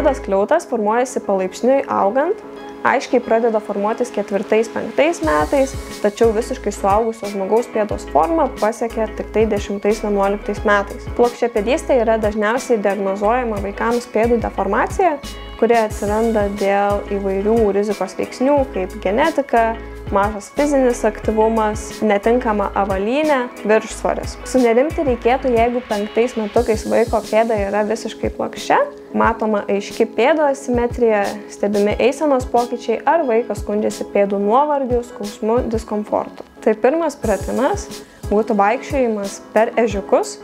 Pėdos skliautas formuojasi palaipsniui augant, aiškiai pradeda formuotis 4–5 metais, tačiau visiškai suaugusio žmogaus pėdos formą pasiekia tik tai 10–11 metais. Plokščiapėdystė yra dažniausiai diagnozuojama vaikams pėdų deformacija, kuri atsiranda dėl įvairių rizikos veiksnių, kaip genetika, mažas fizinis aktyvumas, netinkama avalynė, viršsvoris. Sunerimti reikėtų, jeigu 5 metukais vaiko pėda yra visiškai plokščia, matoma aiški pėdų asimetrija, stebimi eisenos pokyčiai ar vaikas skundžiasi pėdų nuovargiu, skausmu, diskomfortu. Tai pirmas pratimas būtų vaikščiojimas per ežiukus.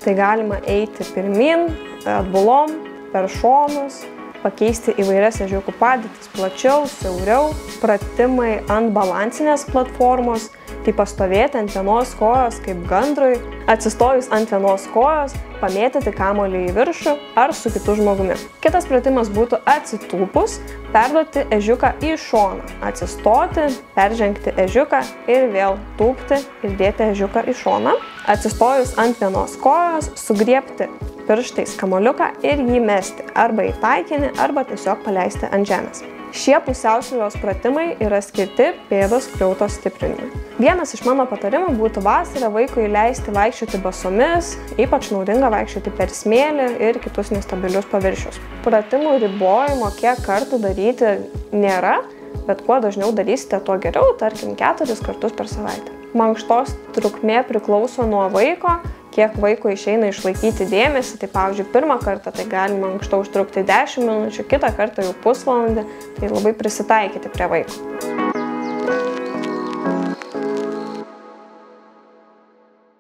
Tai galima eiti pirmyn, atbulom, per šonus, pakeisti įvairias ežiukų padėtis plačiau, siauriau, pratimai ant balansinės platformos, tai pastovėti ant vienos kojos kaip gandrui, atsistojus ant vienos kojos, pamėtyti kamuolį į viršų ar su kitu žmogumi. Kitas pratimas būtų atsitūpus, perduoti ežiuką į šoną, atsistoti, peržengti ežiuką ir vėl tūpti ir dėti ežiuką į šoną. Atsistojus ant vienos kojos, sugriebti pirštais kamuoliuką ir jį mesti arba į taikinį, arba tiesiog paleisti ant žemės. Šie pusiausvyros pratimai yra skirti pėdos skliautos stiprinimui. Vienas iš mano patarimų būtų vasarą vaikui leisti vaikščioti basomis, ypač naudinga vaikščioti per smėlį ir kitus nestabilius paviršius. Pratimų ribojimo, kiek kartų daryti, nėra, bet kuo dažniau darysite, tuo geriau, tarkim 4 kartus per savaitę. Mankštos trukmė priklauso nuo vaiko, kiek vaikui išeina išlaikyti dėmesį, tai pavyzdžiui, pirmą kartą tai galima mankšta užtrukti 10 minučių, kitą kartą jau pusvalandį, tai labai prisitaikyti prie vaiko.